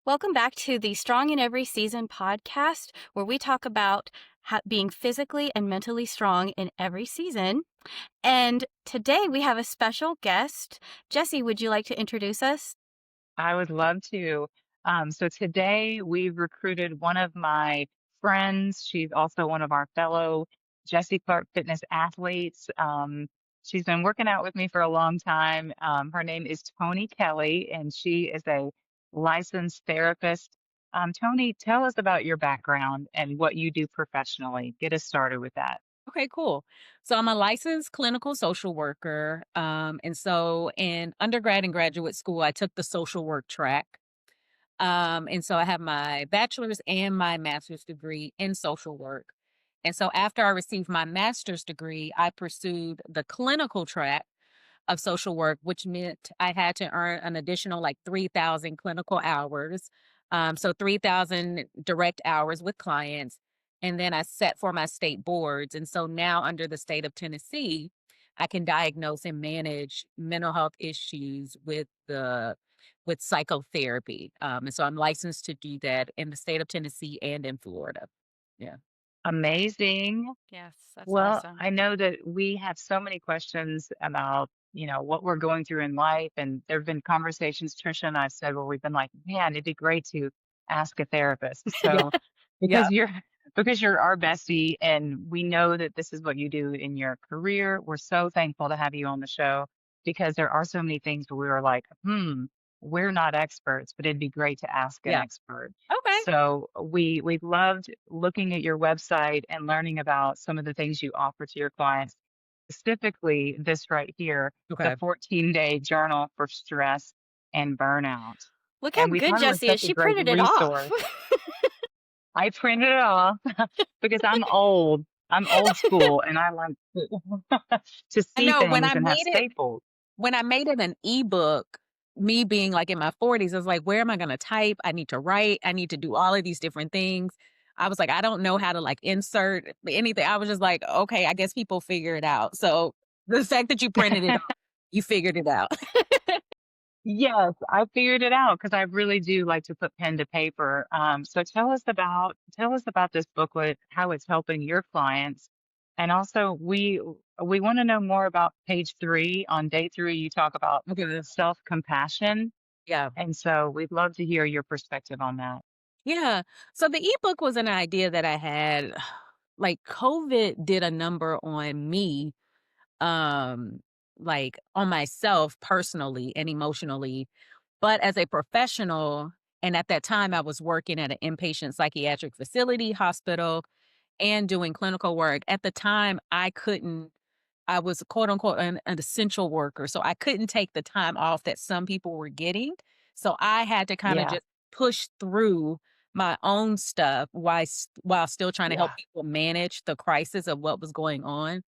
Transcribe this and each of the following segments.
Welcome back to the Strong in Every Season podcast, where we talk about being physically and mentally strong in every season. And today we have a special guest. Jessie, would you like to introduce us? I would love to. So today we've recruited one of my friends. She's also one of our fellow Jessie Clark fitness athletes. She's been working out with me for a long time. Her name is Toni Kelly, and she is a licensed therapist. Toni, tell us about your background and what you do professionally. Get us started with that. Okay, cool. So I'm a licensed clinical social worker. And so in undergrad and graduate school, I took the social work track. And so I have my bachelor's and my master's degree in social work. And so after I received my master's degree, I pursued the clinical track of social work, which meant I had to earn an additional like 3,000 clinical hours. So 3,000 direct hours with clients. And then I set for my state boards. And so now under the state of Tennessee, I can diagnose and manage mental health issues with psychotherapy. And so I'm licensed to do that in the state of Tennessee and in Florida. Yeah. Amazing. Yes, that's Well, awesome. I know that we have so many questions about, what we're going through in life. And there have been conversations, Trisha and I said, where we've been like, man, it'd be great to ask a therapist. Yeah. So Yeah. because you're because you're our bestie and we know that this is what you do in your career, we're so thankful to have you on the show because there are so many things where we were like, we're not experts, but it'd be great to ask an Yeah. expert. Okay. So we loved looking at your website and learning about some of the things you offer to your clients, specifically this right here, the Okay. 14-day journal for stress and burnout. Look how And we good thought it was Jessie is. such a She great printed it off. resource. I printed it off because I'm old. I'm old school and I like to, to I see know when things I and have made it staples. when I made it an ebook, me being like in my 40s, I was like, where am I gonna type? I need to write. I need to do all of these different things. I was like, I don't know how to like insert anything. I was just like, okay, I guess people figure it out. So the fact that you printed it off, you figured it out. Yes, I figured it out because I really do like to put pen to paper. So tell us about this booklet, how it's helping your clients, and also we want to know more about page 3. On day 3, you talk about Okay. self-compassion, Yeah. and so we'd love to hear your perspective on that. Yeah. So the ebook was an idea that I had. Like COVID did a number on me, um, like on myself personally and emotionally. But as a professional, and at that time I was working at an inpatient psychiatric facility, hospital, and doing clinical work. At the time, I was quote unquote an essential worker. So I couldn't take the time off that some people were getting. So I had to kind of Yeah, just push through my own stuff while still trying to help yeah, people manage the crisis of what was going on.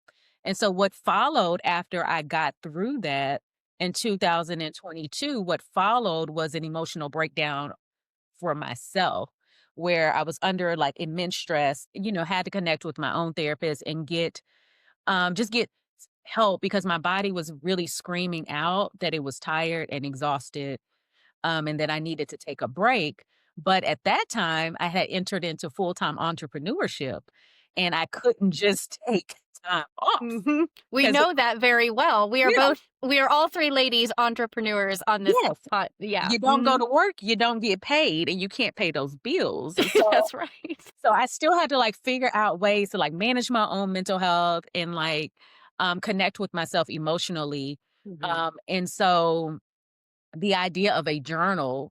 And so what followed after I got through that in 2022, what followed was an emotional breakdown for myself where I was under like immense stress, had to connect with my own therapist and get help because my body was really screaming out that it was tired and exhausted, and that I needed to take a break. But at that time, I had entered into full-time entrepreneurship and I couldn't just take time off We because know that very well. yeah, We are all three ladies entrepreneurs on this yes. pot. Yeah. You don't go to work, you don't get paid, and you can't pay those bills. And That's right. so I still had to like figure out ways to like manage my own mental health and like connect with myself emotionally. hmm And so the idea of a journal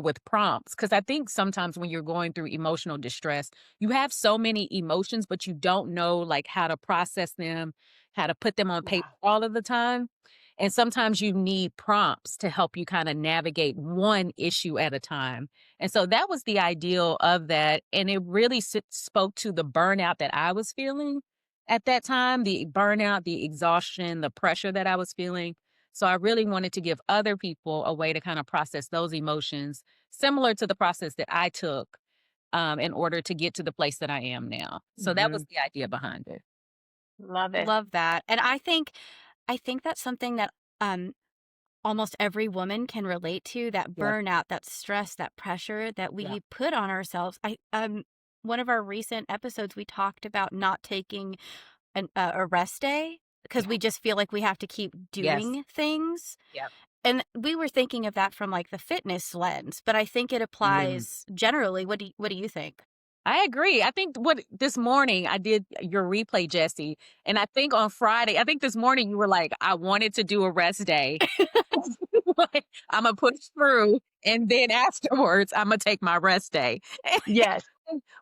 with prompts, because I think sometimes when you're going through emotional distress, you have so many emotions, but you don't know like how to process them, how to put them on paper yeah, all of the time. And sometimes you need prompts to help you kind of navigate one issue at a time. And so that was the ideal of that. And it really spoke to the burnout that I was feeling at that time, the burnout, the exhaustion, the pressure that I was feeling. So I really wanted to give other people a way to kind of process those emotions, similar to the process that I took in order to get to the place that I am now. So that was hmm the idea behind it. love it. Love that. And I think that's something that um almost every woman can relate to, that Yeah. burnout, that stress, that pressure that Yeah. we put on ourselves. One of our recent episodes, we talked about not taking a rest day because Yeah. we just feel like we have to keep Yes. doing things. Yeah. And we were thinking of that from like the fitness lens, but I think it applies generally. What do you think? I agree. I think what this morning I did your replay, Jesse, and I think on Friday, I think this morning you were like, I wanted to do a rest day. Like, I'm gonna push through, and then afterwards, I'm gonna take my rest day. Yes.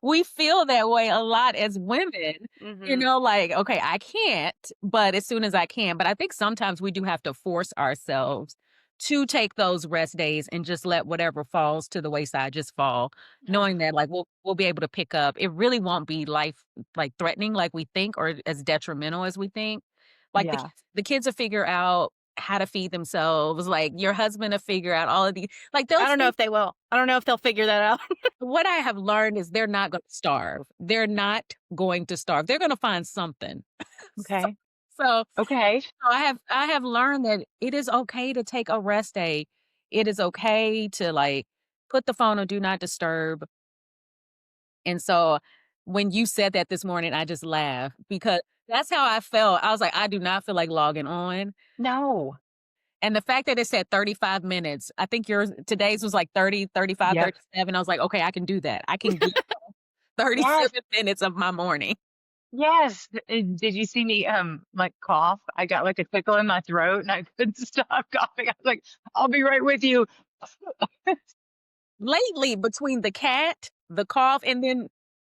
We feel that way a lot as women, Mm-hmm. like, okay, I can't, but as soon as I can. But I think sometimes we do have to force ourselves to take those rest days and just let whatever falls to the wayside just fall, knowing that like we'll be able to pick up. It really won't be life like threatening like we think or as detrimental as we think. Like Yeah. the kids will figure out how to feed themselves, like your husband will figure out all of these like I those don't know things. if they will. I don't know if they'll figure that out. What I have learned is they're not going to starve. They're not going to starve. They're going to find something. so, Okay. so Okay. I have learned that it is okay to take a rest day. It is okay to like put the phone on do not disturb. And so when you said that this morning, I just laughed because that's how I felt. I was like, I do not feel like logging on. No. And the fact that it said 35 minutes, I think today's was like 30, 35, Yep. 37. I was like, okay, I can do that. I can get Yes. 37 minutes of my morning. Yes. Did you see me like cough? I got like a tickle in my throat and I couldn't stop coughing. I was like, I'll be right with you. Lately, between the cat, the cough, and then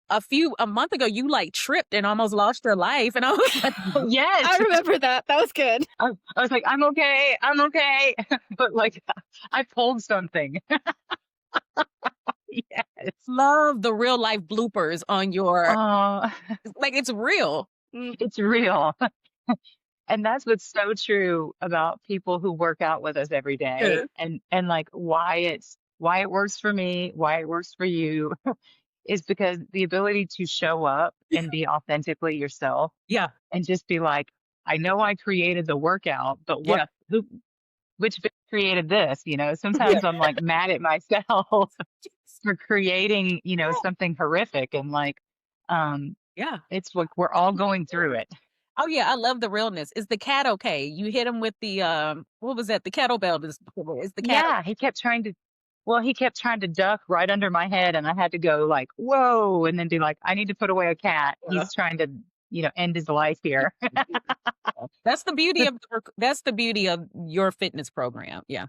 a month ago, you like tripped and almost lost your life. And I was like, Yes. I remember that. That was good. I was like, I'm okay. I'm okay. But like I pulled something. Yes. love the real life bloopers on your, Oh, like, it's real. it's real. And that's what's so true about people who work out with us every day Yeah. and like why it works for me, why it works for you is because the ability to show up and be authentically yourself Yeah. and just be like, I know I created the workout, but Yeah. which bit created this? Yeah. Sometimes I'm like mad at myself for creating, something horrific and like, Yeah. it's like we're all going through it. Oh yeah, I love the realness. Is the cat okay? You hit him with the what was that? The kettlebell. Is the cat Yeah, he kept trying to duck right under my head and I had to go like, whoa, and then be like, I need to put away a cat. okay? He's trying to, end his life here. That's the beauty of your fitness program. Yeah.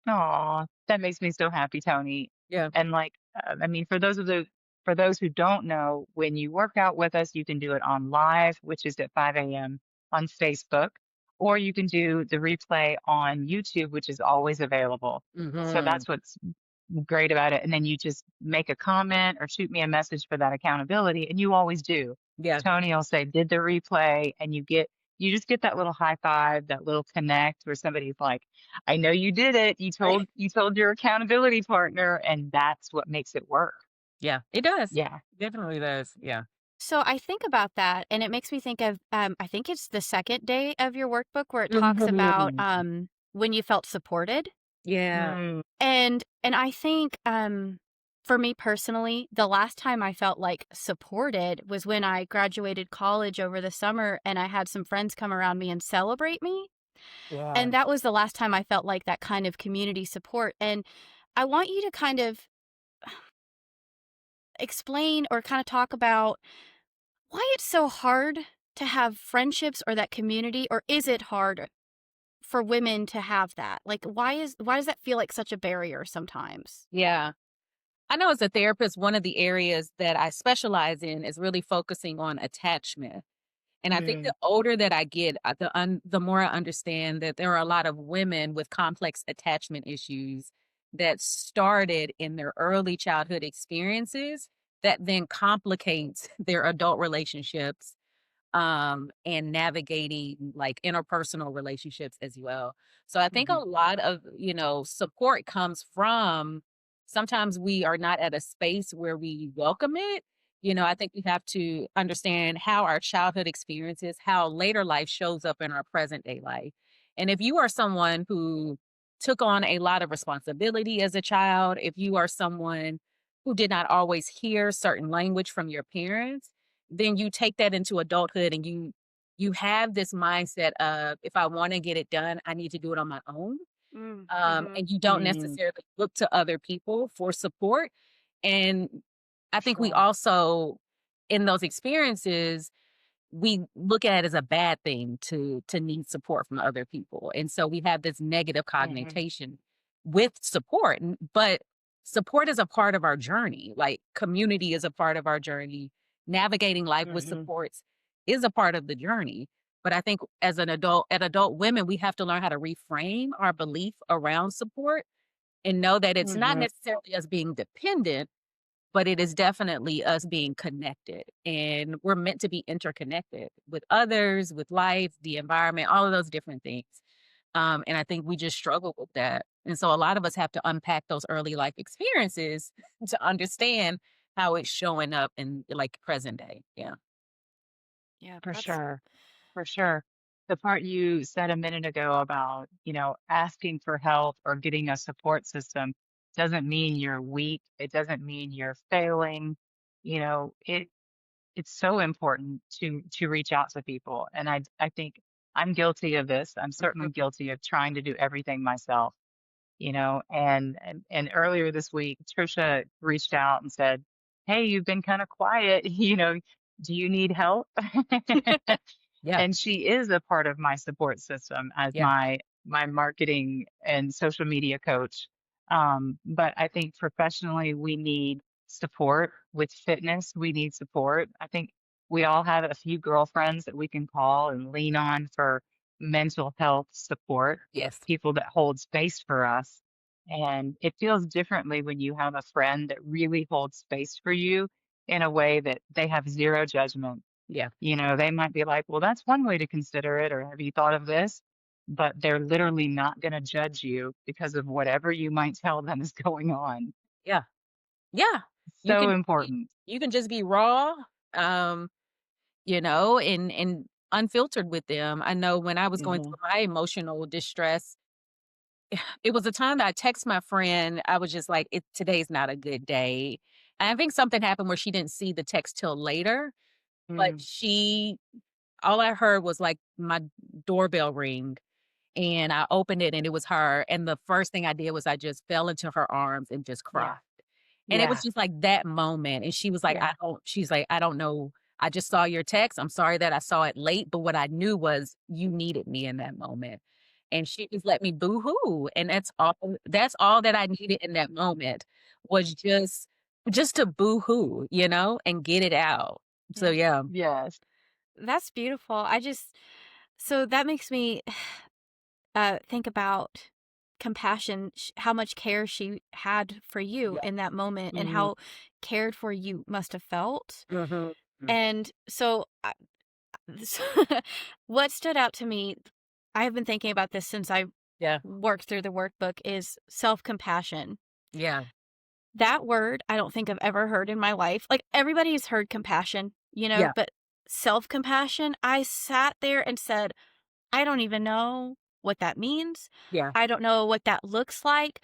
Aw, that makes me so happy, Tony. Yeah. And like, I mean, for those who don't know, when you work out with us, you can do it on live, which is at 5 a.m. on Facebook, or you can do the replay on YouTube, which is always available. So Hmm. that's what's great about it. And then you just make a comment or shoot me a message for that accountability, and you always do. Yeah. Tony will say, did the replay, and you just get that little high five, that little connect where somebody's like, I know you did it. Right. You told your accountability partner, and that's what makes it work. Yeah. It does. Yeah. Definitely does. Yeah. So I think about that, and it makes me think of I think it's the second day of your workbook where it talks about Mhm. when you felt supported. Yeah. Mm, And I think for me personally, the last time I felt like supported was when I graduated college over the summer and I had some friends come around me and celebrate me. Yeah. And that was the last time I felt like that kind of community support. And I want you to kind of explain or kind of talk about why it's so hard to have friendships or that community, or is it hard for women to have that? Like why does that feel like such a barrier sometimes? Yeah. I know as a therapist, one of the areas that I specialize in is really focusing on attachment. And I think the mm, older that I get, the more I understand that there are a lot of women with complex attachment issues that started in their early childhood experiences that then complicates their adult relationships and navigating like interpersonal relationships as well. So I think a mhm, lot of, support comes from sometimes we are not at a space where we welcome it. I think we have to understand how our childhood experiences, how later life shows up in our present day life. And if you are someone who took on a lot of responsibility as a child, if you are someone who did not always hear certain language from your parents, then you take that into adulthood and you have this mindset of if I want to get it done, I need to do it on my own. Mm-hmm. And you don't Mm, necessarily look to other people for support. And I think we sure. also, in those experiences, we look at it as a bad thing to need support from other people. And so we have this negative Hmm. connotation with support. But support is a part of our journey. Like community is a part of our journey. Navigating life with Hmm. supports is a part of the journey. But I think as an adult, at adult women, we have to learn how to reframe our belief around support and know that it's not Hmm. necessarily us being dependent, but it is definitely us being connected. And we're meant to be interconnected with others, with life, the environment, all of those different things. And I think we just struggle with that. And so a lot of us have to unpack those early life experiences to understand how it's showing up in like present day. Yeah. Yeah, For that's sure. For sure. The part you said a minute ago about, asking for help or getting a support system doesn't mean you're weak. It doesn't mean you're failing. It's so important to reach out to people. And I think I'm guilty of this. I'm certainly Mhm. guilty of trying to do everything myself. And earlier this week, Trisha reached out and said, "Hey, you've been kind of quiet, do you need help?" Yeah. And she is a part of my support system as Yeah. my marketing and social media coach. But I think professionally, we need support with fitness. We need support. I think we all have a few girlfriends that we can call and lean on for mental health support, Yes. people that hold space for us. And it feels differently when you have a friend that really holds space for you in a way that they have zero judgment. Yeah. They might be like, well, that's one way to consider it, or have you thought of this? But they're literally not going to judge you because of whatever you might tell them is going on. Yeah. Yeah. You So can important. you can just be raw. Um, and unfiltered with them. I know when I was going Hmm. through my emotional distress, it was a time that I text my friend. I was just like, today's not a good day. And I think something happened where she didn't see the text till later, but Mm. all I heard was like my doorbell ring and I opened it and it was her. And the first thing I did was I just fell into her arms and just cried. Yeah. And it was Yeah. just like that moment, and she was like, Yeah. she's like, "I don't know. I just saw your text. I'm sorry that I saw it late, but what I knew was you needed me in that moment." And she just let me boo-hoo, and that's all that I needed in that moment was just to boo-hoo, and get it out. So, yeah. yeah. Yes. That's beautiful. So that makes me think about compassion, how much care she had for you Yeah. in that moment, and Mhm. how cared for you must have felt. Mhm. Mm. And so, what stood out to me, I have been thinking about this since I Yeah. worked through the workbook, is self compassion. Yeah. That word, I don't think I've ever heard in my life. Like, everybody's heard compassion, Yeah. but self compassion, I sat there and said, I don't even know what that means. Yeah. I don't know what that looks like.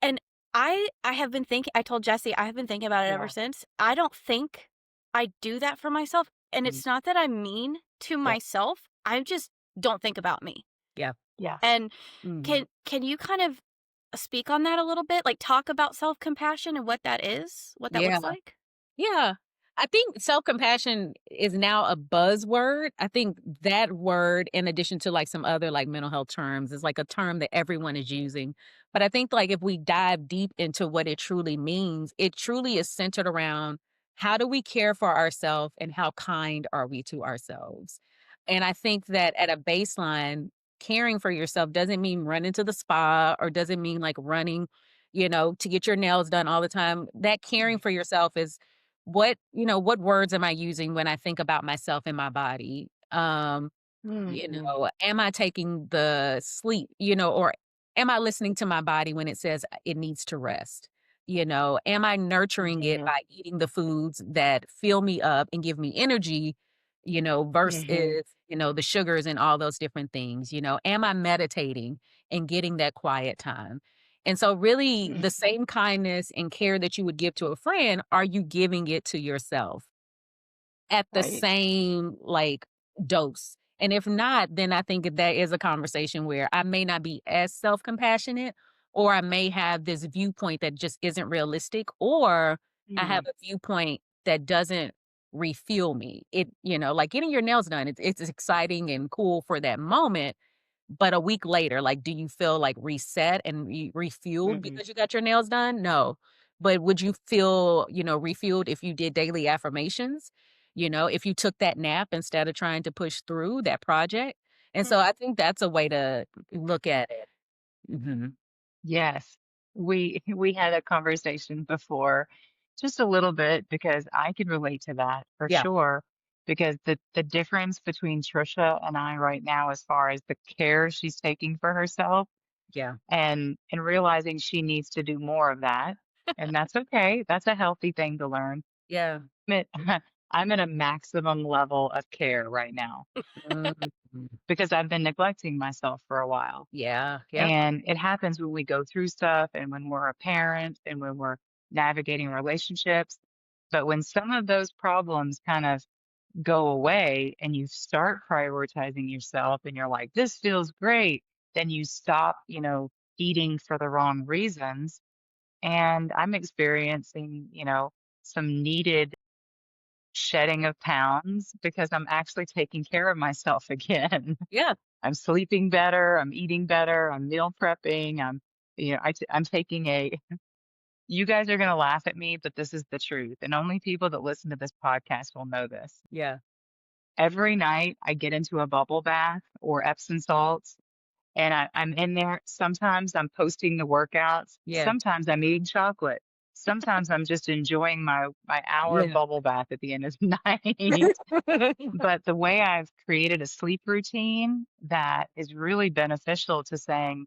And I have been thinking, I told Jesse, I have been thinking about it ever Yeah. since. I don't think I do that for myself. And Mm. it's not that I'm mean to Yeah. myself. I just don't think about me. Yeah. Yes. And Mhm. can you kind of speak on that a little bit? Like, talk about self-compassion and what that is, what that Yeah. looks like? Yeah. I think self-compassion is now a buzzword. I think that word, in addition to like some other like mental health terms, is like a term that everyone is using. But I think like if we dive deep into what it truly means, it truly is centered around how do we care for ourselves and how kind are we to ourselves? And I think that at a baseline, caring for yourself doesn't mean running to the spa or doesn't mean like running, to get your nails done all the time. That caring for yourself is what words am I using when I think about myself and my body? Mm-hmm. Am I taking the sleep, or am I listening to my body when it says it needs to rest? Am I nurturing it Hmm. by eating the foods that fill me up and give me energy, Hmm. versus, the sugars and all those different things? Am I meditating? and getting that quiet time. And so really the same kindness and care that you would give to a friend, are you giving it to yourself at the Right. same like dose? And if not, then I think that is a conversation where I may not be as self-compassionate, or I may have this viewpoint that just isn't realistic, or I have Mm, a viewpoint that doesn't refuel me. Like getting your nails done, it's exciting and cool for that moment, but a week later, like, do you feel, like, reset and refueled mhm. because you got your nails done? No. But would you feel, refueled if you did daily affirmations? If you took that nap instead of trying to push through that project? And so I think that's a way to look at it. Mhm. Yes. We had a conversation before, just a little bit, because I can relate to that for Yeah, sure. Because the difference between Trisha and I right now, as far as the care she's taking for herself yeah, and realizing she needs to do more of that, and that's okay. That's a healthy thing to learn. yeah. I'm at, I'm at a maximum level of care right now Mhm. because I've been neglecting myself for a while. Yeah, yeah, And it happens when we go through stuff and when we're a parent and when we're navigating relationships. But when some of those problems kind of go away and you start prioritizing yourself and you're like, this feels great, then you stop, eating for the wrong reasons. And I'm experiencing, some needed shedding of pounds because I'm actually taking care of myself again. yeah, I'm sleeping better, I'm eating better, I'm meal prepping, I'm taking you guys are gonna laugh at me, but this is the truth, and only people that listen to this podcast will know this. yeah, Every night I get into a bubble bath or Epsom salts, and I'm in there. Sometimes I'm posting the workouts, yeah, sometimes I'm eating chocolate, sometimes I'm just enjoying my hour yeah. bubble bath at the end of the night. But the way I've created a sleep routine that is really beneficial to saying,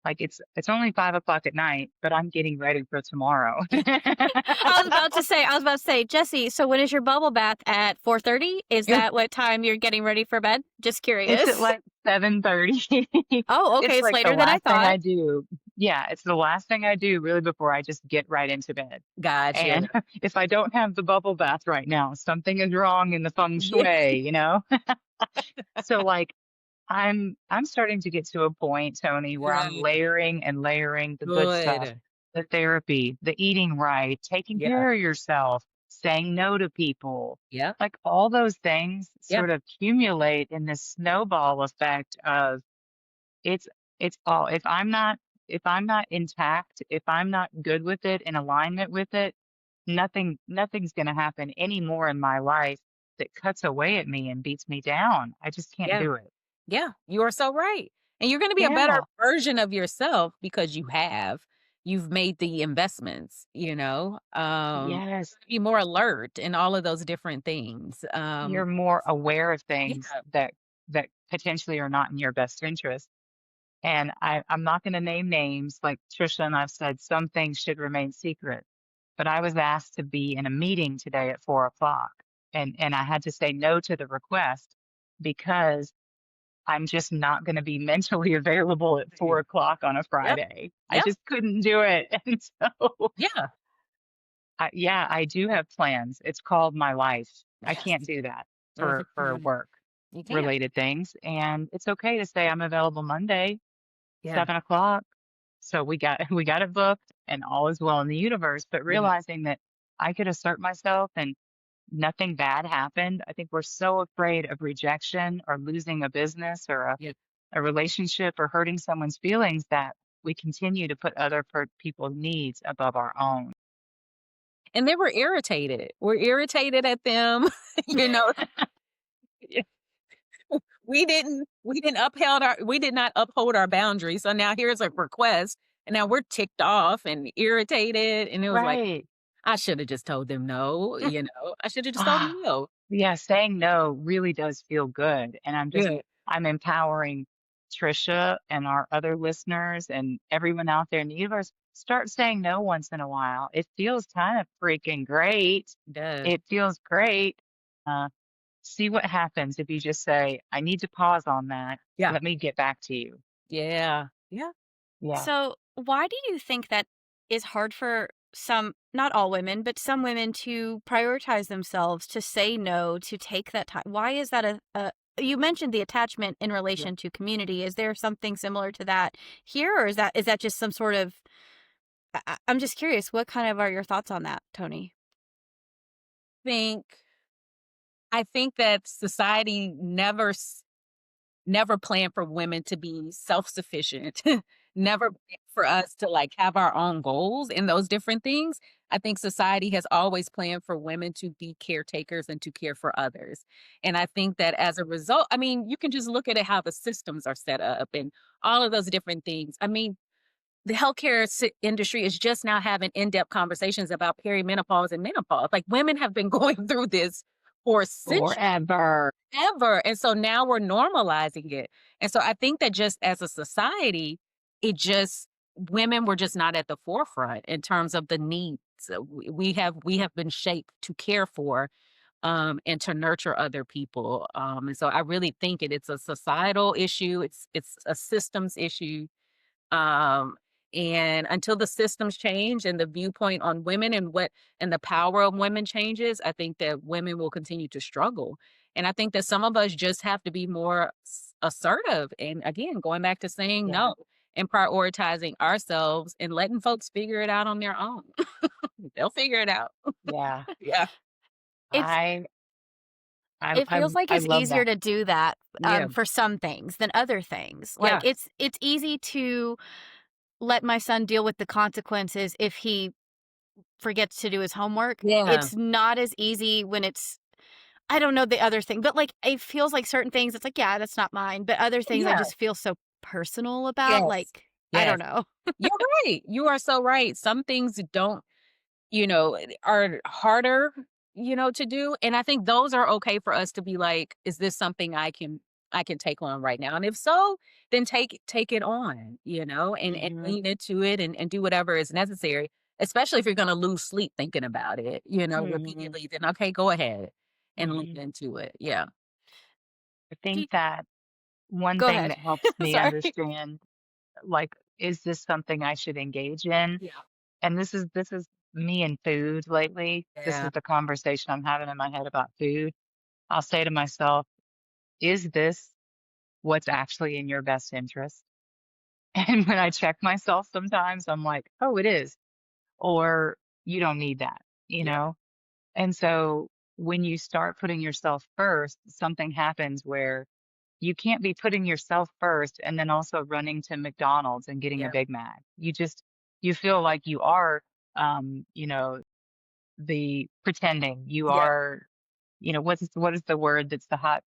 like, it's only 5 o'clock at night, but I'm getting ready for tomorrow. I was about to say, Jesse, so when is your bubble bath at 4:30? Is Yeah. that what time you're getting ready for bed? Just It's at curious. like 7:30. Oh, okay, It's it's like the later than I last thing thought. I do. Yeah, it's the last thing I do really before I just get right into bed. Gotcha. And if I don't have the bubble bath right now, something is wrong in the feng Yeah. shui? So like I'm starting to get to a point, Tony, where I'm Good. layering and layering the good stuff, Good. the therapy, the eating right, taking Yeah. care of yourself, saying no to people. Yeah. Like all those things Yeah. sort of accumulate in this snowball effect of it's it's all if I'm not intact, if I'm not good with it, in alignment with it, nothing's gonna happen anymore in my life that cuts away at me and beats me down. I just can't Yeah. do it. Yeah. You are so right. And you're going to be a better Yeah. version of yourself because you've made the investments, Yes. be more alert and all of those different things. You're more aware of things Yeah. that potentially are not in your best interest. And I'm not going to name names. Like Trisha and I've said, some things should remain secret. But I was asked to be in a meeting today at 4 o'clock, and I had to say no to the request because I'm just not going to be mentally available at Right. 4 o'clock on a Yep. Friday. I Yep. just couldn't do it. And so, Yeah. yeah, I do have plans. It's called my life. I Yes. can't do that for Mhm. work You can't. related things. And it's okay to say I'm available Monday, Yeah. 7 o'clock. So we got it booked and all is well in the universe. But Yeah. realizing that I could assert myself and nothing bad happened. I think we're so afraid of rejection or losing a business or Yeah. a relationship or hurting someone's feelings that we continue to put other people's needs above our own. And they were irritated. We're irritated at them. you know, we did not uphold our boundaries. So now here's a request. And now we're ticked off and irritated. And it was like, Right. I should have just told them no, I should have just told them no. Yeah, saying no really does feel good. And Good. I'm empowering Trisha and our other listeners and everyone out there in the universe. Start saying no once in a while. It feels kind of freaking great. Does. It feels great. Uh, See what happens if you just say, I need to pause on that. Yeah. Let me get back to you. Yeah. Yeah. Yeah. So, why do you think that is hard for some, not all women, but some women to prioritize themselves, to say no, to take that time? Why is that you mentioned the attachment in Yeah. relation to community. Is there something similar to that here, or is that just some sort of I'm just curious, what kind of are your thoughts on that, Tony? Think I think that society never planned for women to be self-sufficient, never planned for us to, like, have our own goals and those different things. I think society has always planned for women to be caretakers and to care for others, and I think that as a result, I mean, you can just look at it how the systems are set up and all of those different things. I mean, the healthcare industry is just now having in-depth conversations about perimenopause and menopause. Like, women have been going through this for centuries Forever. ever. And so now we're normalizing it. And so I think that just as a society, it just women were just not at the forefront in terms of the needs. We have been shaped to care for and to nurture other people. And so I really think it's a societal issue. It's a systems issue. Um, and until the systems change and the viewpoint on women and the power of women changes, I think that women will continue to struggle. And I think that some of us just have to be more assertive. And again, going back to saying Yeah. no and prioritizing ourselves and letting folks figure it out on their own. They'll figure it out. Yeah. Yeah. It's I I it I feels like I it's love easier that. to do that, Yeah. for some things than other things. Like, Yeah. it's easy to let my son deal with the consequences if he forgets to do his homework. Yeah. It's not as easy when it's I don't know the other thing, but, like, it feels like certain things, it's like, "Yeah, that's not mine," but other things I Yeah. just feel so personal about, Yes. like, I don't Yes. know. You're right. You are so right. Some things don't are harder, to do. And I think those are okay for us to be like, is this something I can take on right now? And if so, then take it on, and Mhm. lean into it and do whatever is necessary, especially if you're gonna lose sleep thinking about it, Mhm. repeatedly, then okay, go ahead and lean Mhm. into it. Yeah. I Do think that one Go thing ahead. that helps me Sorry. understand, like, is this something I should engage in? Yeah. And this is me and food lately. This Yeah. is the conversation I'm having in my head about food. I'll say to myself, "Is this what's actually in your best interest?" And when I check myself sometimes, I'm like, "Oh, it is," or "You don't need that," you Yeah. know? And so when you start putting yourself first, something happens where you can't be putting yourself first and then also running to McDonald's and getting a Yeah. Big Mac. You feel like you are, the pretending. You Yeah. are, what is the word that's the hot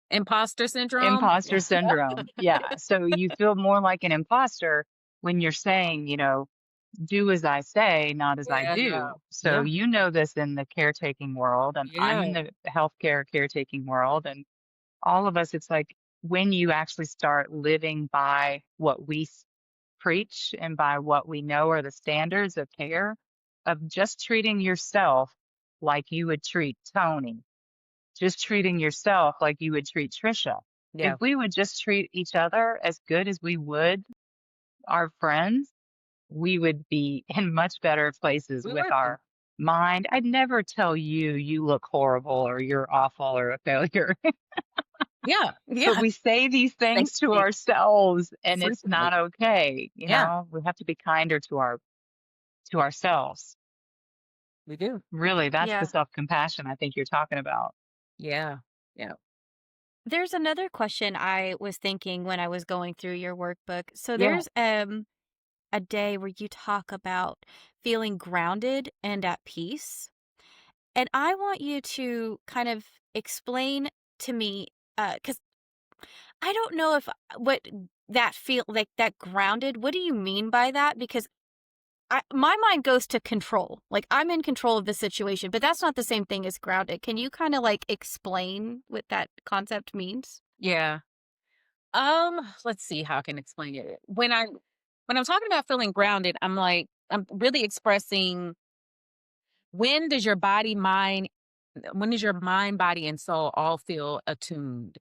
Imposter syndrome. imposter Yeah. syndrome? Yeah. So you feel more like an imposter when you're saying, do as I say, not as I Yeah. do. So Yeah. you know this in the caretaking world, and I'm in Yeah. the healthcare caretaking world, and all of us, it's like when you actually start living by what we preach and by what we know are the standards of care, of just treating yourself like you would treat Tony, just treating yourself like you would treat Trisha. If Yeah. we would just treat each other as good as we would our friends, we would be in much better places We with would be. our mind. I'd never tell you you look horrible or you're awful or a failure. Yeah. But Yeah. we say these Same things to thing ourselves and it's not frequently. okay. Yeah, We have to be kinder to ourselves. we do. Really, that's the Yeah. self-compassion I think you're talking about. Yeah. Yeah. There's another question I was thinking when I was going through your workbook. So Yeah. there's, a day where you talk about feeling grounded and at peace. And I want you to kind of explain to me, because I don't know if what that feel like that grounded. What do you mean by that? Because my mind goes to control. Like, I'm in control of the situation, but that's not the same thing as grounded. Can you kind of like explain what that concept means? Yeah. Let's see how I can explain it. When I'm talking about feeling grounded, I'm really expressing when does your when does your mind, body, and soul all feel attuned?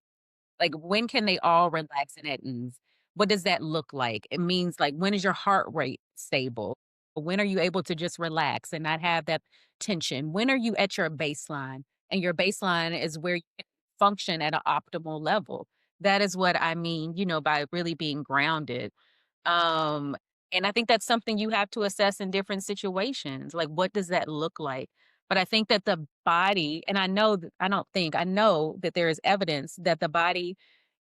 Like, when can they all relax and at ease? What does that look like? It means like, when is your heart rate stable? When are you able to just relax and not have that tension? When are you at your baseline? And your baseline is where you can function at an optimal level. That is what I mean, by really being grounded. Um, and I think that's something you have to assess in different situations. Like, what does that look like? But I think that the body, and I know, I don't think, I know that there is evidence that the body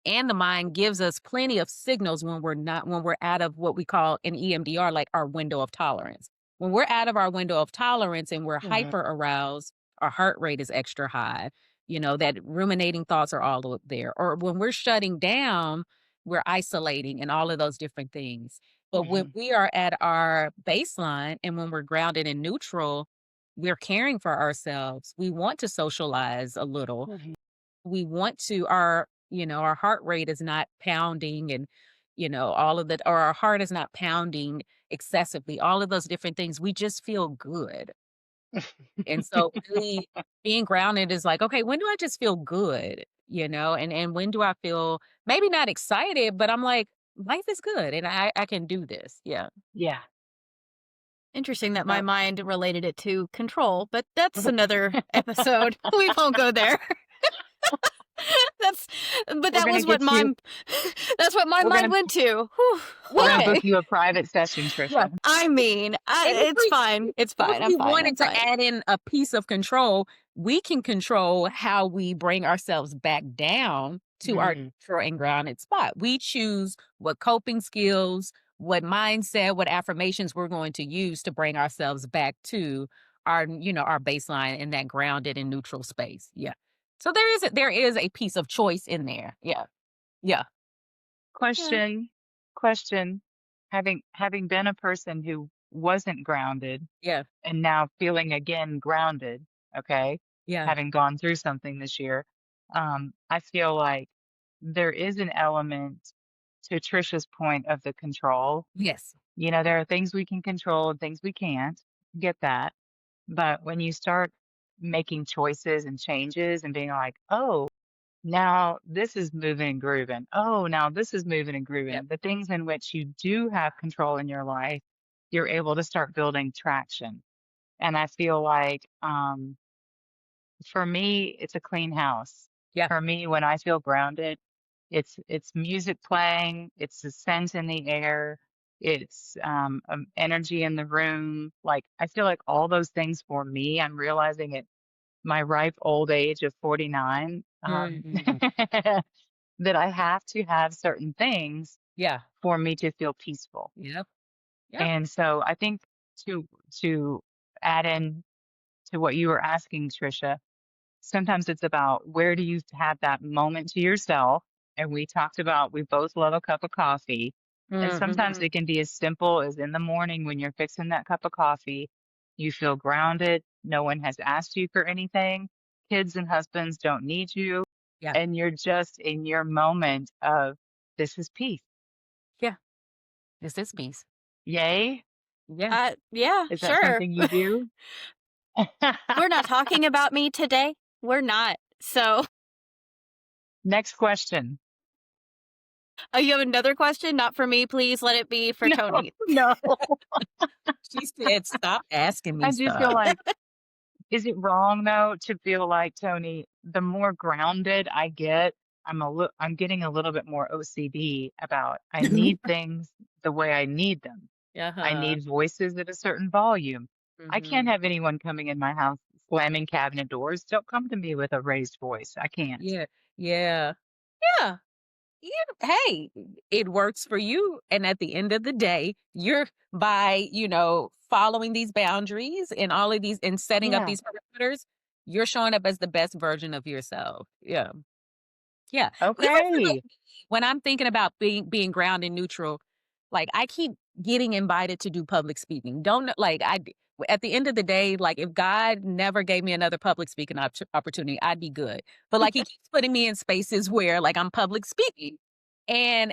and the mind gives us plenty of signals when we're out of what we call in EMDR, like our window of tolerance. When we're out of our window of tolerance and we're Mhm. hyper aroused, our heart rate is extra high, that ruminating thoughts are all there. Or when we're shutting down, we're isolating and all of those different things. But when Mhm. we are at our baseline and when we're grounded and neutral, we're caring for ourselves. We want to socialize a little. Mhm. We want to our heart rate is not pounding and all of that, or our heart is not pounding excessively, all of those different things. We just feel good. And so really being grounded is like, okay, when do I just feel good? And when do I feel maybe not excited, but I'm like, life is good and I can do this. Yeah. Yeah. Interesting that my That mind related it to control, but that's another episode. We won't go there. That's but we're that gonna was what get you. that's what my We're mind gonna went to. Whew, we're gonna okay. book you a private session, Yeah. Trisha. I mean, And if it's we fine. It's And if fine. I'm we fine. I'm wanted to fine. add in a piece of control, we can control how we bring ourselves back down to our Mhm. neutral and grounded spot. We choose what coping skills, what mindset, what affirmations we're going to use to bring ourselves back to our baseline in that grounded and neutral space. Yeah. So there is a piece of choice in there. Yeah. Yeah. Yeah. Question. Having been a person who wasn't grounded Yeah. and now feeling again grounded, okay, Yeah. having gone through something this year, I feel like there is an element to Trisha's point of the control. Yes. There are things we can control and things we can't. Get that. But when you start making choices and changes and being like, oh, now this is moving and grooving. Oh, now this is moving and Yep. grooving. The things in which you do have control in your life, you're able to start building traction. And I feel like for me, it's a clean house. Yeah. For me, when I feel grounded, it's music playing, it's the scent in the air, it's energy in the room. Like I feel like all those things for me, I'm realizing at my ripe old age of 49, Mhm. that I have to have certain things Yeah. for me to feel peaceful. Yep. Yep. And so I think to to add in to what you were asking, Trisha, sometimes it's about where do you have that moment to yourself? And we talked about we both love a cup of coffee. And sometimes Mhm. it can be as simple as in the morning when you're fixing that cup of coffee, you feel grounded. No one has asked you for anything. Kids and husbands don't need you. Yeah. And you're just in your moment of this is peace. Yeah. This is peace. Yay. Yeah. Yeah, Is that sure. something you do? We're not talking about me today. We're not. So, Next question. you have another question? Not for me, please. Let it be for No, Tony. no. She said, "Stop asking me I do feel stuff." like, is it wrong though to feel like, Tony, the more grounded I get, I'm getting a little bit more OCD about I need things the way I need them. I Uh-huh. need voices at a certain volume. I can't Mhm. have anyone coming in my house slamming cabinet doors. Don't come to me with a raised voice. I can't. Yeah. Yeah. Yeah. Yeah. Hey, it works for you. And at the end of the day, you're by, following these boundaries and all of these and setting up Yeah. these parameters, you're showing up as the best version of yourself. Yeah. Yeah. Even for like Okay. me, when I'm thinking about being grounded neutral, like I keep getting invited to do public speaking. Don't know, like at the end of the day, like if God never gave me another public speaking opportunity, I'd be good. But like he keeps putting me in spaces where like I'm public speaking. And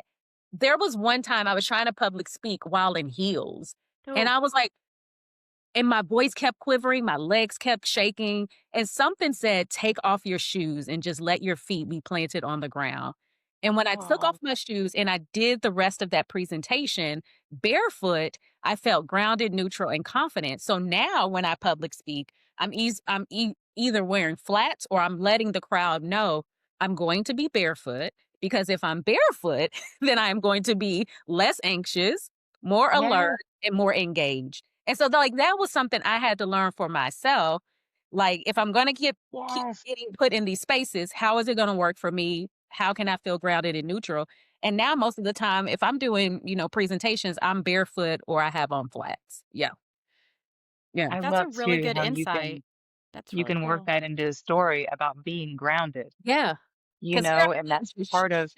there was one time I was trying to public speak while in heels. And Oh, I was like, and my voice kept quivering, my legs kept shaking, and something said, take off your shoes and just let your feet be planted on the ground. And when I took Oh, off my shoes and I did the rest of that presentation barefoot, I felt grounded, neutral, and confident. So now when I public speak, either wearing flats or I'm letting the crowd know I'm going to be barefoot, because if I'm barefoot, then I am going to be less anxious, more yeah, alert, and more engaged. And so like that was something I had to learn for myself. Like if I'm going to keep yes. getting put in these spaces, how is it going to work for me? How can I feel grounded and neutral? And now most of the time, if I'm doing, presentations, I'm barefoot or I have on flats. Yeah. Yeah. I That's a love really too good how insight. That's you really can work cool. that into a story about being grounded, Yeah. Because here and I am that's part of.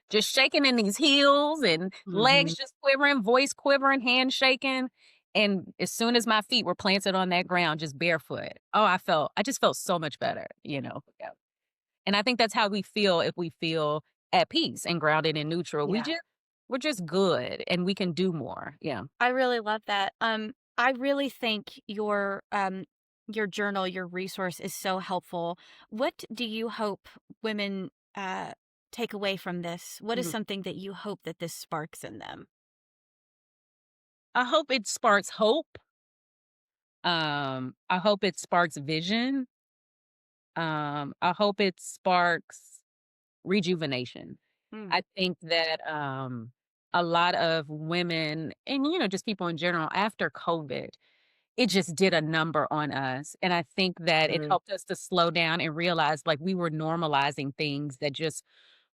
just shaking in these heels and Mhm. legs just quivering, voice quivering, hand shaking. And as soon as my feet were planted on that ground, just barefoot. Oh, I just felt so much better. Yeah. And I think that's how we feel if we feel at peace and grounded and neutral. Yeah, We're just good and we can do more. Yeah. I really love that. I really think your journal, your resource is so helpful. What do you hope women take away from this? What is Mhm. something that you hope that this sparks in them? I hope it sparks hope. I hope it sparks vision. I hope it sparks rejuvenation. Mm, I think that a lot of women and just people in general after COVID, it just did a number on us. And I think that it true. helped us to slow down and realize like we were normalizing things that just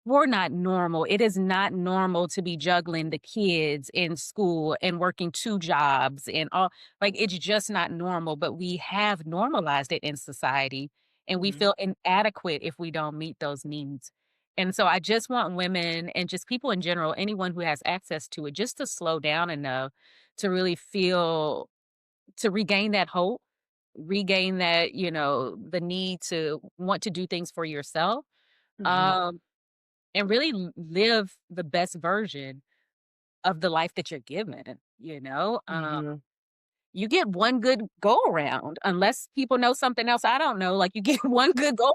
were not normal. It is not normal to be juggling the kids in school and working two jobs and all. Like it's just not normal, but we have normalized it in society and we Mhm. feel inadequate if we don't meet those needs. And so I just want women and just people in general, anyone who has access to it, just to slow down enough to really feel to regain that hope, regain that, the need to want to do things for yourself. Mhm. Um, and really live the best version of the life that you're given. Mhm. You get one good go around unless people know something else I don't know, like, you get one good go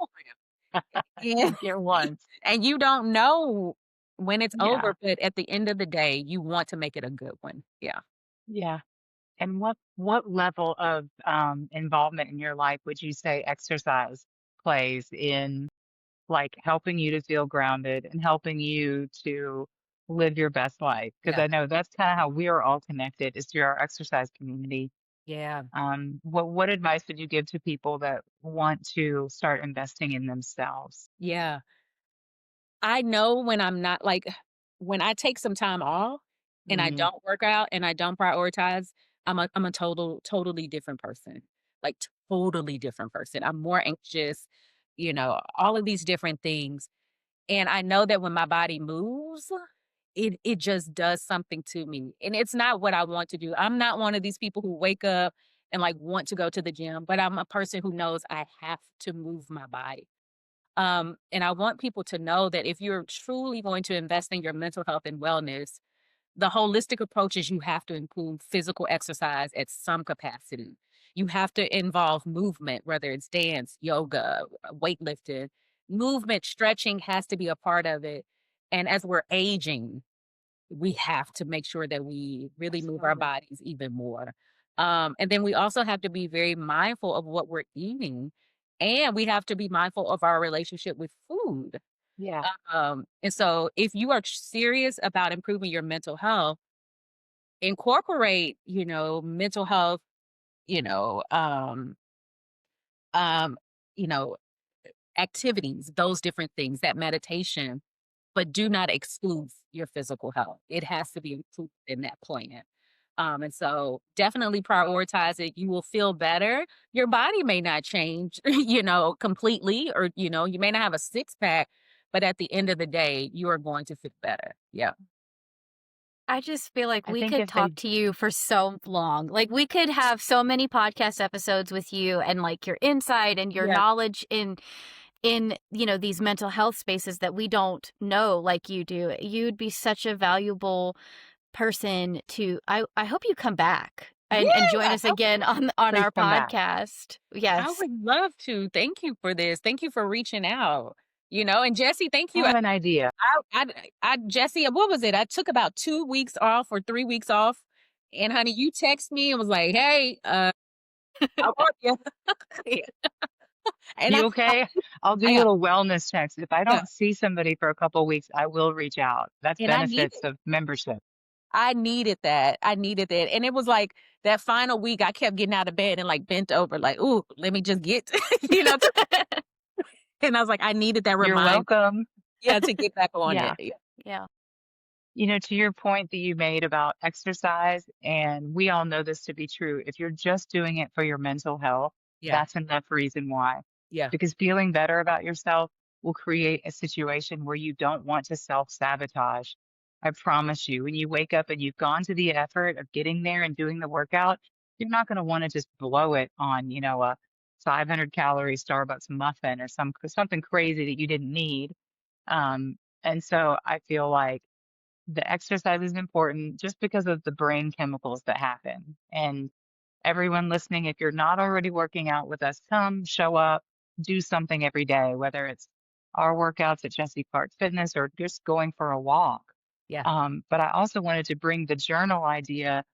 You around, get one. and you don't know when it's Yeah, over, but at the end of the day, you want to make it a good one. Yeah. yeah. And what level of involvement in your life would you say exercise plays in like helping you to feel grounded and helping you to live your best life? Because Yeah. I know that's kind of how we are all connected is through our exercise community. Yeah. What advice would you give to people that want to start investing in themselves? Yeah. I know when I'm not like when I take some time off and I Mhm. don't work out and I don't prioritize, I'm a totally different person. Like totally different person. I'm more anxious, all of these different things. And I know that when my body moves, it just does something to me. And it's not what I want to do. I'm not one of these people who wake up and like want to go to the gym, but I'm a person who knows I have to move my body. And I want people to know that if you're truly going to invest in your mental health and wellness, the holistic approaches you have to include physical exercise at some capacity. You have to involve movement, whether it's dance, yoga, weightlifting. Movement, stretching has to be a part of it. And as we're aging, we have to make sure that we really move our Absolutely. bodies even more. And then we also have to be very mindful of what we're eating. And we have to be mindful of our relationship with food. Yeah. And so if you are serious about improving your mental health, incorporate, mental health, you know, um, um, you know, activities, those different things, that meditation, but do not exclude your physical health. It has to be included in that plan. And so definitely prioritize it. You will feel better. Your body may not change, completely, or, you may not have a six pack, but at the end of the day, you are going to feel better. Yeah. I just feel like I we think could if they talk to you for so long. Like we could have so many podcast episodes with you and like your insight and your Yeah. knowledge in these mental health spaces that we don't know like you do. You'd be such a valuable person to I hope you come back Yeah. and join us again on please our come back. podcast. I Yes. would love to. Thank you for this. Thank you for reaching out. And Jesse, thank I you. have an idea. Jesse, what was it? I took about 2 weeks off or 3 weeks off. And honey, you text me and was like, "Hey, I want you." And You okay? I'll do yeah, little wellness checks. If I yeah. don't see somebody for a couple of weeks, I will reach out. That's And benefits of membership. I needed that. I needed that. And it was like that final week I kept getting out of bed and like bent over, like, "Ooh, let me just get," you know, and I was like, I needed that You're reminder, welcome. yeah, to get back on it. Yeah. Yeah. Yeah. To your point that you made about exercise, and we all know this to be true, if you're just doing it for your mental health, Yeah. that's enough reason why. Yeah. Because feeling better about yourself will create a situation where you don't want to self-sabotage. I promise you, when you wake up and you've gone to the effort of getting there and doing the workout, you're not going to want to just blow it on, a 500 calorie Starbucks muffin or something crazy that you didn't need. And so I feel like the exercise is important just because of the brain chemicals that happen. And everyone listening, if you're not already working out with us, come show up, do something every day, whether it's our workouts at Jessie Clark Fitness or just going for a walk. Yeah. But I also wanted to bring the journal idea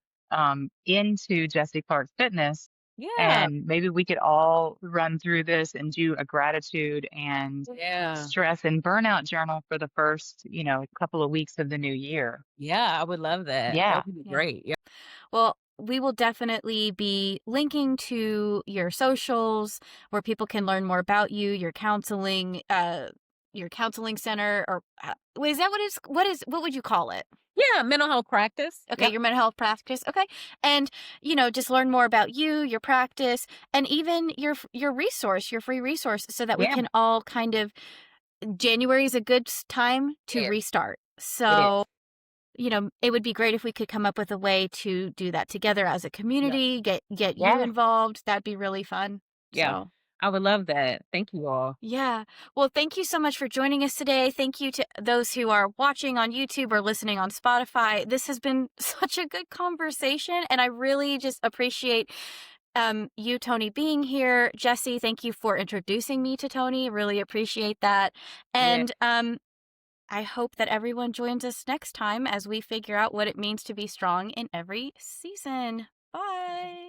into Jessie Clark Fitness. Yeah. And maybe we could all run through this and do a gratitude and Yeah. stress and burnout journal for the first, couple of weeks of the new year. Yeah. I would love that. Yeah. That would be Yeah. great. Yeah. Well, we will definitely be linking to your socials where people can learn more about you, your counseling center, or wait, is that what would you call it? Yeah. Mental health practice. Okay, Yep. your mental health practice. Okay. And, just learn more about you, your practice, and even your free resource, so that we Yeah. can all kind of January is a good time to It is. restart. It is. So, it would be great if we could come up with a way to do that together as a Yeah. community, get you Yeah. involved. That'd be really fun. Yeah. So, I would love that. Thank you all. yeah. Well, thank you so much for joining us today. Thank you to those who are watching on YouTube or listening on Spotify. This has been such a good conversation, and I really just appreciate you, Toni, being here. Jessie, thank you for introducing me to Toni. Really appreciate that. Yeah. And I hope that everyone joins us next time as we figure out what it means to be strong in every season. Bye.